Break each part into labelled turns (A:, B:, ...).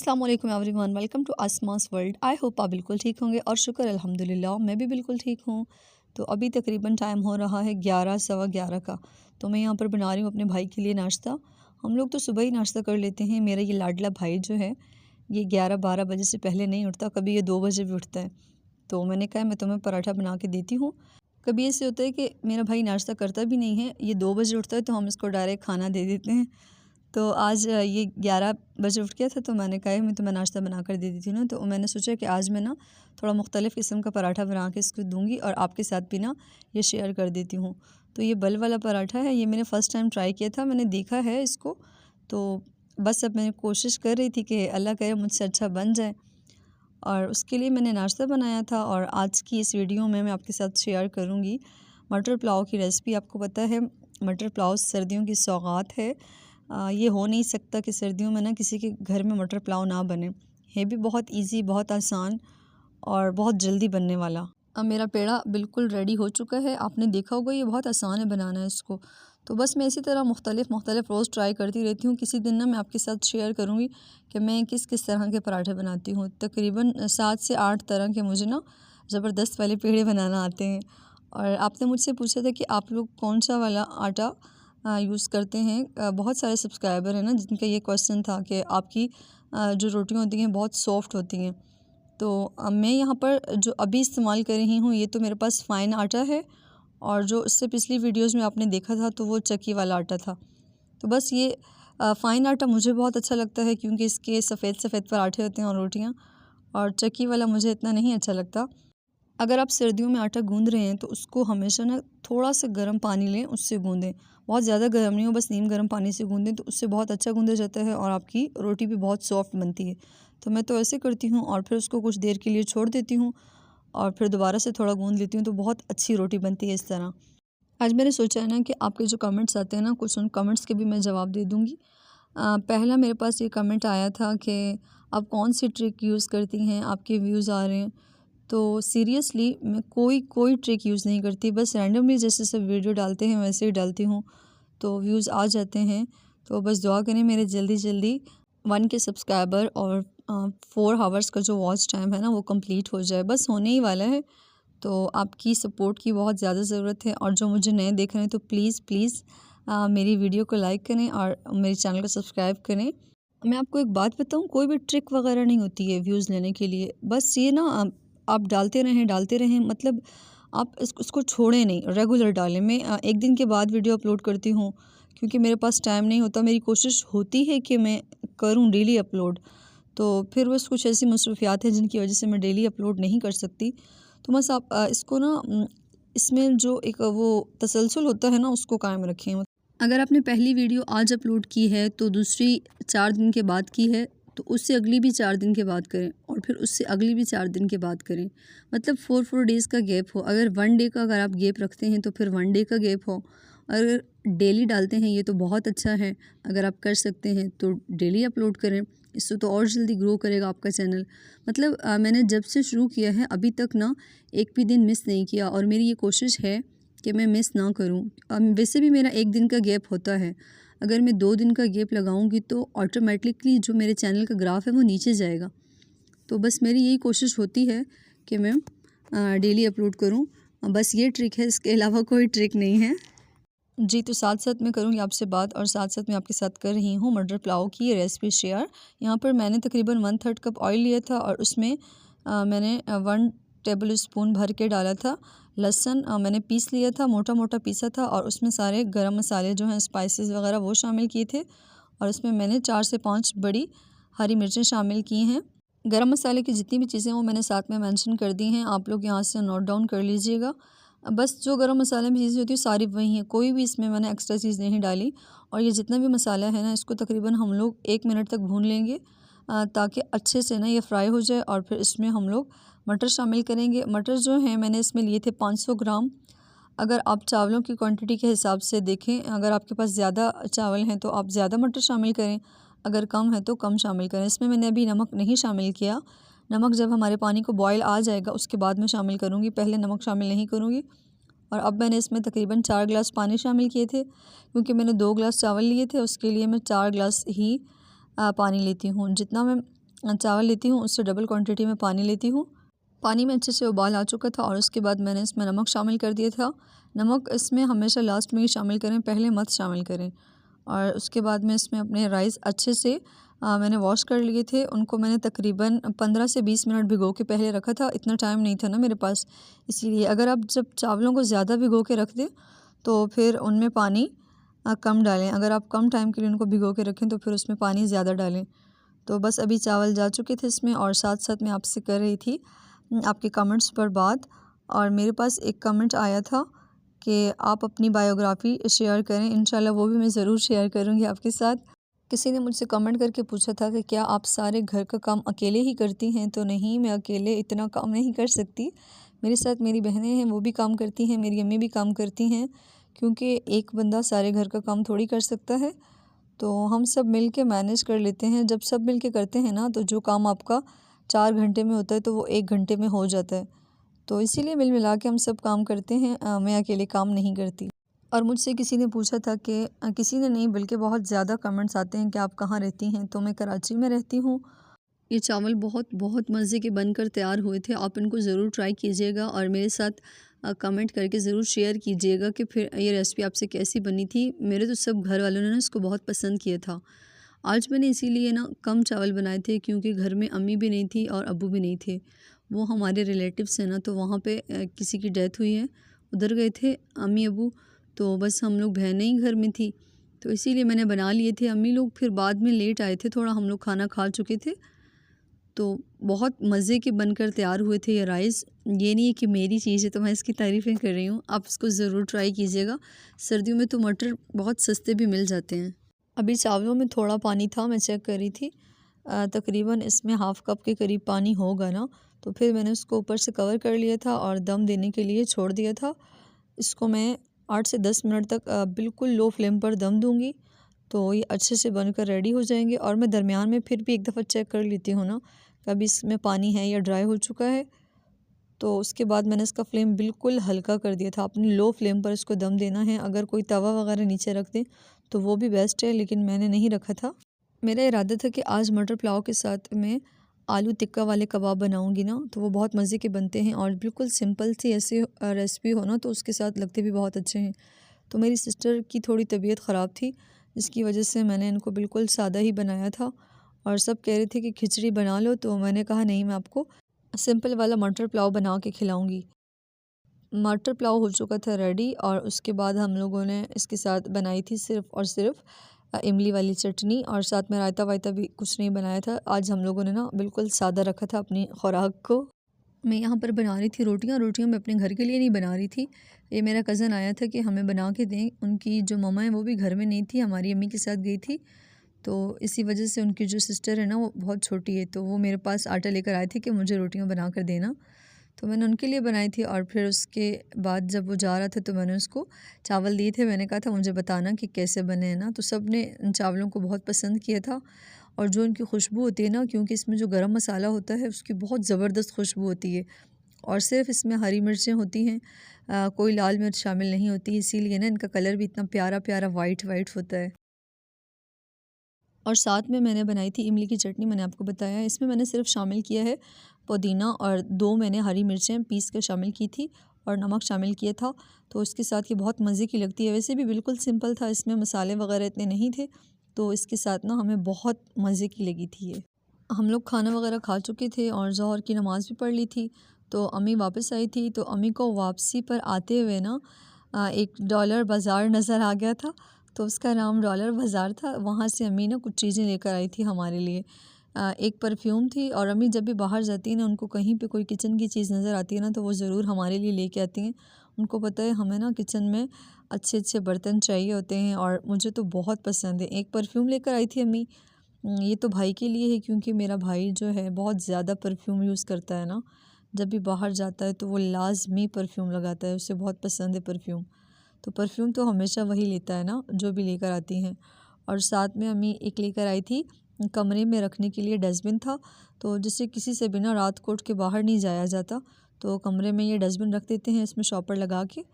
A: अस्सलाम वालेकुम everyone, welcome to आसमास वर्ल्ड। आई होप आप बिल्कुल ठीक होंगे और शुक्र अल्हम्दुलिल्लाह मैं भी बिल्कुल ठीक हूँ। तो अभी तकरीबन टाइम हो रहा है 11 सवा 11 का। तो मैं यहाँ पर बना रही हूँ अपने भाई के लिए नाश्ता। हम लोग तो सुबह ही नाश्ता कर लेते हैं। मेरा ये लाडला भाई जो है ये 11-12 बजे से पहले नहीं उठता, कभी ये 2 बजे भी उठता है। तो मैंने कहा मैं तुम्हें पराठा बना के देती हूँ। कभी ऐसे होता है कि मेरा भाई नाश्ता करता भी नहीं है, ये 2 बजे उठता है तो हम इसको डायरेक्ट खाना दे देते हैं। तो आज ये 11 बजे उठ गया था तो मैंने कहा मैं तुम्हें नाश्ता बना कर दे देती हूँ ना। तो मैंने सोचा कि आज मैं ना थोड़ा मुख्तलिफ़ किस्म का पराठा बना के इसको दूँगी और आपके साथ भी ना ये शेयर कर देती हूँ। तो ये बल वाला पराठा है, ये मैंने फ़र्स्ट टाइम ट्राई किया था, मैंने देखा है इसको। तो बस अब मैं कोशिश कर रही थी कि अल्लाह करे मुझसे अच्छा बन जाए, और उसके लिए मैंने नाश्ता बनाया था। और आज की इस वीडियो में मैं आपके साथ शेयर करूँगी मटर पुलाव की रेसिपी। आपको पता है मटर पुलाव सर्दियों की सौगात है। ये हो नहीं सकता कि सर्दियों में ना किसी के घर में मटर पुलाव ना बने। है भी बहुत इजी, बहुत आसान और बहुत जल्दी बनने वाला। अब मेरा पेड़ा बिल्कुल रेडी हो चुका है, आपने देखा होगा ये बहुत आसान है बनाना है इसको। तो बस मैं इसी तरह मुख्तलिफ़ रोज़ ट्राई करती रहती हूँ। किसी दिन ना मैं आपके साथ शेयर करूँगी कि मैं किस किस तरह के पराठे बनाती हूँ। तकरीबन 7 से 8 तरह के मुझे ना ज़बरदस्त वाले पेड़े बनाना आते हैं। और आपने मुझसे पूछा था कि आप लोग कौन सा वाला आटा यूज़ करते हैं। बहुत सारे सब्सक्राइबर हैं ना जिनका ये क्वेश्चन था कि आपकी जो रोटियां होती हैं बहुत सॉफ्ट होती हैं। तो मैं यहाँ पर जो अभी इस्तेमाल कर रही हूँ ये तो मेरे पास फ़ाइन आटा है, और जो इससे पिछली वीडियोस में आपने देखा था तो वो चक्की वाला आटा था। तो बस ये फ़ाइन आटा मुझे बहुत अच्छा लगता है क्योंकि इसके सफ़ेद सफ़ेद पराठे होते हैं और रोटियाँ, और चक्की वाला मुझे इतना नहीं अच्छा लगता। अगर आप सर्दियों में आटा गूँध रहे हैं तो उसको हमेशा ना थोड़ा सा गर्म पानी लें, उससे गूँधें। बहुत ज़्यादा गर्म नहीं हो, बस नीम गर्म पानी से गूँधें तो उससे बहुत अच्छा गूँधा जाता है और आपकी रोटी भी बहुत सॉफ्ट बनती है। तो मैं तो ऐसे करती हूँ और फिर उसको कुछ देर के लिए छोड़ देती हूँ और फिर दोबारा से थोड़ा गूँध लेती हूँ, तो बहुत अच्छी रोटी बनती है इस तरह। आज मैंने सोचा है ना कि आपके जो कमेंट्स आते हैं ना, कुछ उन कमेंट्स के भी मैं जवाब दे दूँगी। पहला मेरे पास ये कमेंट आया था कि आप कौन सी ट्रिक यूज़ करती हैं, आपके व्यूज़ आ रहे हैं। तो सीरियसली मैं कोई ट्रिक यूज़ नहीं करती, बस रैंडमली जैसे सब वीडियो डालते हैं वैसे ही डालती हूँ तो व्यूज़ आ जाते हैं। तो बस दुआ करें मेरे जल्दी जल्दी 1 के सब्सक्राइबर और 4 आवर्स का जो वॉच टाइम है ना वो कंप्लीट हो जाए, बस होने ही वाला है। तो आपकी सपोर्ट की बहुत ज़्यादा ज़रूरत है, और जो मुझे नए देख रहे हैं तो प्लीज़ प्लीज़ मेरी वीडियो को लाइक करें और मेरे चैनल को सब्सक्राइब करें। मैं आपको एक बात बताऊँ, कोई भी ट्रिक वगैरह नहीं होती है व्यूज़ लेने के लिए। बस ये ना आप डालते रहें, मतलब आप इसको छोड़ें नहीं, रेगुलर डालें। मैं 1 दिन के बाद वीडियो अपलोड करती हूँ क्योंकि मेरे पास टाइम नहीं होता। मेरी कोशिश होती है कि मैं करूँ डेली अपलोड, तो फिर बस कुछ ऐसी मसरूफ़ियात हैं जिनकी वजह से मैं डेली अपलोड नहीं कर सकती। तो बस आप इसको ना इसमें जो एक वो तसलसल होता है ना उसको कायम रखें। अगर आपने पहली वीडियो आज अपलोड की है तो दूसरी 4 दिन के बाद की है तो उससे अगली भी 4 दिन के बाद करें, और फिर उससे अगली भी 4 दिन के बाद करें। मतलब 4 डेज़ का गैप हो। अगर 1 डे का अगर आप गैप रखते हैं तो फिर 1 डे का गैप हो। अगर डेली डालते हैं ये तो बहुत अच्छा है। अगर आप कर सकते हैं तो डेली अपलोड करें, इससे तो और जल्दी ग्रो करेगा आपका चैनल। मतलब मैंने जब से शुरू किया है अभी तक ना एक भी दिन मिस नहीं किया, और मेरी ये कोशिश है कि मैं मिस ना करूं। वैसे भी मेरा 1 दिन का गैप होता है। अगर मैं 2 दिन का गैप लगाऊंगी तो ऑटोमेटिकली जो मेरे चैनल का ग्राफ है वो नीचे जाएगा। तो बस मेरी यही कोशिश होती है कि मैं डेली अपलोड करूं। बस ये ट्रिक है, इसके अलावा कोई ट्रिक नहीं है जी। तो साथ साथ मैं करूँगी आपसे बात, और साथ साथ मैं आपके साथ कर रही हूँ मटर पुलाव की रेसिपी शेयर। यहाँ पर मैंने तकरीबन 1/3 कप ऑयल लिया था और उसमें मैंने 1 टेबल स्पून भर के डाला था लहसुन। मैंने पीस लिया था, मोटा मोटा पीसा था, और उसमें सारे गरम मसाले जो हैं स्पाइसेस वगैरह वो शामिल किए थे, और इसमें मैंने 4 से 5 बड़ी हरी मिर्चें शामिल की हैं। गरम मसाले की जितनी भी चीज़ें वो मैंने साथ में मेंशन कर दी हैं, आप लोग यहाँ से नोट डाउन कर लीजिएगा। बस जो गरम मसाले में चीज़ें होती हैं सारी वही हैं, कोई भी इसमें मैंने एक्स्ट्रा चीज़ नहीं डाली। और ये जितना भी मसाला है ना इसको तकरीबन हम लोग 1 मिनट तक भून लेंगे ताकि अच्छे से ना ये फ्राई हो जाए। और फिर इसमें हम लोग मटर शामिल करेंगे। मटर जो हैं मैंने इसमें लिए थे 500 ग्राम। अगर आप चावलों की क्वांटिटी के हिसाब से देखें, अगर आपके पास ज़्यादा चावल हैं तो आप ज़्यादा मटर शामिल करें, अगर कम है तो कम शामिल करें। इसमें मैंने अभी नमक नहीं शामिल किया। नमक जब हमारे पानी को बॉयल आ जाएगा उसके बाद में शामिल करूँगी, पहले नमक शामिल नहीं करूँगी। और अब मैंने इसमें तकरीबन 4 गिलास पानी शामिल किए थे, क्योंकि मैंने 2 गिलास चावल लिए थे उसके लिए मैं 4 गिलास ही पानी लेती हूँ। जितना मैं चावल लेती हूँ उससे डबल क्वांटिटी में पानी लेती हूँ। पानी में अच्छे से उबाल आ चुका था और उसके बाद मैंने इसमें नमक शामिल कर दिया था। नमक इसमें हमेशा लास्ट में ही शामिल करें, पहले मत शामिल करें। और उसके बाद में इसमें अपने राइस अच्छे से मैंने वॉश कर लिए थे। उनको मैंने तकरीबन 15 से 20 मिनट भिगो के पहले रखा था। इतना टाइम नहीं था ना मेरे पास, इसीलिए। अगर आप जब चावलों को ज़्यादा भिगो के रख दें तो फिर उनमें पानी कम डालें। अगर आप कम टाइम के लिए उनको भिगो के रखें तो फिर उसमें पानी ज़्यादा डालें। तो बस अभी चावल जा चुके थे इसमें। और साथ साथ मैं आपसे कर रही थी आपके कमेंट्स पर बात। और मेरे पास एक कमेंट आया था कि आप अपनी बायोग्राफ़ी शेयर करें। इंशाल्लाह वो भी मैं ज़रूर शेयर करूँगी आपके साथ। किसी ने मुझसे कमेंट करके पूछा था कि क्या आप सारे घर का काम अकेले ही करती हैं? तो नहीं, मैं अकेले इतना काम नहीं कर सकती। मेरे साथ मेरी बहनें हैं, वो भी काम करती हैं, मेरी अम्मी भी काम करती हैं। क्योंकि एक बंदा सारे घर का काम थोड़ी कर सकता है, तो हम सब मिल के मैनेज कर लेते हैं। जब सब मिल के करते हैं ना, तो जो काम आपका 4 घंटे में होता है तो वो 1 घंटे में हो जाता है। तो इसीलिए मिल मिला के हम सब काम करते हैं। मैं अकेले काम नहीं करती। और मुझसे किसी ने पूछा था कि किसी ने नहीं बल्कि बहुत ज़्यादा कमेंट्स आते हैं कि आप कहाँ रहती हैं? तो मैं कराची में रहती हूँ। ये चावल बहुत बहुत मज़े के बनकर तैयार हुए थे। आप इनको ज़रूर ट्राई कीजिएगा और मेरे साथ कमेंट करके ज़रूर शेयर कीजिएगा कि फिर ये रेसिपी आपसे कैसी बनी थी। मेरे तो सब घर वालों ने ना इसको बहुत पसंद किया था। आज मैंने इसीलिए ना कम चावल बनाए थे, क्योंकि घर में अम्मी भी नहीं थी और अब्बू भी नहीं थे। वो हमारे रिलेटिव्स हैं ना, तो वहाँ पे किसी की डेथ हुई है, उधर गए थे अम्मी अब्बू। तो बस हम लोग बहनें ही घर में थी, तो इसीलिए मैंने बना लिए थे। अम्मी लोग फिर बाद में लेट आए थे थोड़ा, हम लोग खाना खा चुके थे। तो बहुत मज़े के बनकर तैयार हुए थे ये राइस। ये नहीं है कि मेरी चीज़ है तो मैं इसकी तारीफ़ें कर रही हूँ, आप इसको ज़रूर ट्राई कीजिएगा। सर्दियों में तो मटर बहुत सस्ते भी मिल जाते हैं। अभी चावलों में थोड़ा पानी था, मैं चेक कर रही थी। तकरीबन इसमें हाफ़ कप के करीब पानी होगा ना। तो फिर मैंने उसको ऊपर से कवर कर लिया था और दम देने के लिए छोड़ दिया था। इसको मैं 8 से 10 मिनट तक बिल्कुल लो फ्लेम पर दम दूँगी, तो ये अच्छे से बनकर रेडी हो जाएंगे। और मैं दरमियान में फिर भी एक दफ़ा चेक कर लेती हूँ ना, कभी इसमें पानी है या ड्राई हो चुका है। तो उसके बाद मैंने इसका फ्लेम बिल्कुल हल्का कर दिया था। अपनी लो फ्लेम पर इसको दम देना है। अगर कोई तवा वगैरह नीचे रख दें तो वो भी बेस्ट है, लेकिन मैंने नहीं रखा था। मेरा इरादा था कि आज मटर पुलाव के साथ मैं आलू टिक्का वाले कबाब बनाऊंगी ना, तो वो बहुत मज़े के बनते हैं और बिल्कुल सिंपल सी ऐसी रेसिपी हो ना, तो उसके साथ लगते भी बहुत अच्छे हैं। तो मेरी सिस्टर की थोड़ी तबीयत ख़राब थी, जिसकी वजह से मैंने इनको बिल्कुल सादा ही बनाया था। और सब कह रहे थे कि खिचड़ी बना लो, तो मैंने कहा नहीं, मैं आपको सिंपल वाला मटर पुलाव बना के खिलाऊंगी। मटर पुलाव हो चुका था रेडी और उसके बाद हम लोगों ने इसके साथ बनाई थी सिर्फ़ और सिर्फ इमली वाली चटनी, और साथ में रायता वायता भी कुछ नहीं बनाया था। आज हम लोगों ने ना बिल्कुल सादा रखा था अपनी खुराक को। मैं यहाँ पर बना रही थी रोटियाँ। रोटियाँ मैं अपने घर के लिए नहीं बना रही थी, ये मेरा कज़न आया था कि हमें बना के दें। उनकी जो मम्मा है वो भी घर में नहीं थी, हमारी अम्मी के साथ गई थी। तो इसी वजह से उनकी जो सिस्टर है ना, वो बहुत छोटी है, तो वो मेरे पास आटा लेकर आए थे कि मुझे रोटियाँ बना कर देना। तो मैंने उनके लिए बनाई थी। और फिर उसके बाद जब वो जा रहा था तो मैंने उसको चावल दिए थे। मैंने कहा था मुझे बताना कि कैसे बने हैं ना, तो सब ने इन चावलों को बहुत पसंद किया था। और जो इनकी खुशबू होती है ना, क्योंकि इसमें जो गरम मसाला होता है उसकी बहुत ज़बरदस्त खुशबू होती है। और सिर्फ इसमें हरी मिर्चें होती हैं, कोई लाल मिर्च शामिल नहीं होती, इसीलिए ना इनका कलर भी इतना प्यारा प्यारा वाइट वाइट होता है। और साथ में मैंने बनाई थी इमली की चटनी। मैंने आपको बताया, इसमें मैंने सिर्फ शामिल किया है पुदीना, और 2 मैंने हरी मिर्चें पीस कर शामिल की थी और नमक शामिल किया था। तो इसके साथ ये बहुत मज़े की लगती है। वैसे भी बिल्कुल सिंपल था, इसमें मसाले वगैरह इतने नहीं थे, तो इसके साथ ना हमें बहुत मज़े की लगी थी ये। हम लोग खाना वगैरह खा चुके थे और ज़ोहर की नमाज़ भी पढ़ ली थी। तो अम्मी वापस आई थी, तो अम्मी को वापसी पर आते हुए ना एक डॉलर बाज़ार नज़र आ गया था, तो उसका नाम डॉलर बाज़ार था। वहाँ से अम्मी ना कुछ चीज़ें लेकर आई थी हमारे लिए। एक परफ्यूम थी, और अम्मी जब भी बाहर जाती है ना, उनको कहीं पे कोई किचन की चीज़ नज़र आती है ना, तो वो ज़रूर हमारे लिए लेके आती हैं। उनको पता है हमें ना किचन में अच्छे अच्छे बर्तन चाहिए होते हैं, और मुझे तो बहुत पसंद है। एक परफ्यूम लेकर आई थी अम्मी। ये तो भाई के लिए है, क्योंकि मेरा भाई जो है बहुत ज़्यादा परफ्यूम यूज़ करता है ना। जब भी बाहर जाता है तो वो लाज़मी परफ्यूम लगाता है, उसे बहुत पसंद है परफ्यूम। तो परफ्यूम तो हमेशा वही लेता है ना जो भी लेकर आती हैं। और साथ में अम्मी एक लेकर आई थी, कमरे में रखने के लिए डस्टबिन था। तो जिससे किसी से बिना रात को उठ के बाहर नहीं जाया जाता, तो कमरे में ये डस्टबिन रख देते हैं, इसमें शॉपर लगा के,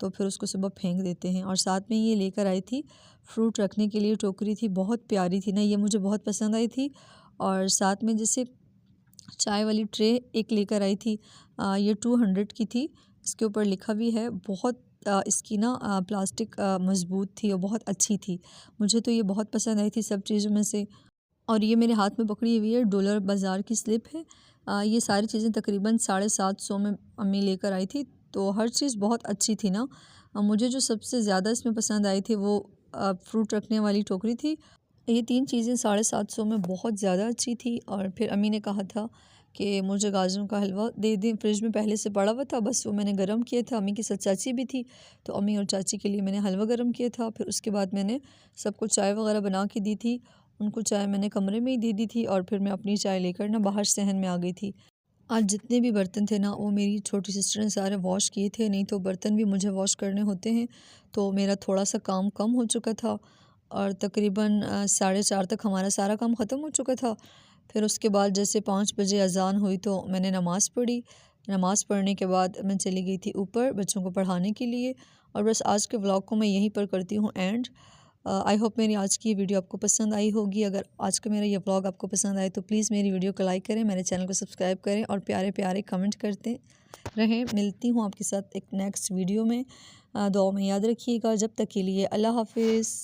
A: तो फिर उसको सुबह फेंक देते हैं। और साथ में ये लेकर आई थी फ्रूट रखने के लिए टोकरी थी, बहुत प्यारी थी ना, ये मुझे बहुत पसंद आई थी। और साथ में जैसे चाय वाली ट्रे एक लेकर आई थी, ये 200 की थी। इसके ऊपर लिखा भी है, बहुत इसकी ना प्लास्टिक मज़बूत थी और बहुत अच्छी थी। मुझे तो ये बहुत पसंद आई थी सब चीज़ों में से। और ये मेरे हाथ में पकड़ी हुई है डॉलर बाज़ार की स्लिप है। ये सारी चीज़ें तकरीबन 750 में अम्मी लेकर आई थी, तो हर चीज़ बहुत अच्छी थी ना। मुझे जो सबसे ज़्यादा इसमें पसंद आई थी वो फ्रूट रखने वाली टोकरी थी। ये 3 चीज़ें 750 में बहुत ज़्यादा अच्छी थी। और फिर अम्मी ने कहा था कि मुझे गाजरों का हलवा दे दें, फ्रिज में पहले से पड़ा हुआ था, बस वो मैंने गरम किया था। अम्मी के साथ चाची भी थी, तो अम्मी और चाची के लिए मैंने हलवा गरम किया था। फिर उसके बाद मैंने सबको चाय वगैरह बना के दी थी। उनको चाय मैंने कमरे में ही दे दी थी और फिर मैं अपनी चाय लेकर ना बाहर सहन में आ गई थी। आज जितने भी बर्तन थे ना वो मेरी छोटी सिस्टर ने सारे वॉश किए थे, नहीं तो बर्तन भी मुझे वॉश करने होते हैं। तो मेरा थोड़ा सा काम कम हो चुका था और तकरीबन 4:30 तक हमारा सारा काम ख़त्म हो चुका था। फिर उसके बाद जैसे 5 बजे अज़ान हुई तो मैंने नमाज़ पढ़ी। नमाज़ पढ़ने के बाद मैं चली गई थी ऊपर बच्चों को पढ़ाने के लिए। और बस आज के व्लॉग को मैं यहीं पर करती हूँ एंड। आई होप मेरी आज की वीडियो आपको पसंद आई होगी। अगर आज का मेरा ये व्लॉग आपको पसंद आए तो प्लीज़ मेरी वीडियो को लाइक करें, मेरे चैनल को सब्सक्राइब करें और प्यारे प्यारे कमेंट करते रहें। मिलती हूँ आपके साथ एक नेक्स्ट वीडियो में। दुआ में याद रखिएगा। जब तक के लिए अल्लाह हाफिज़।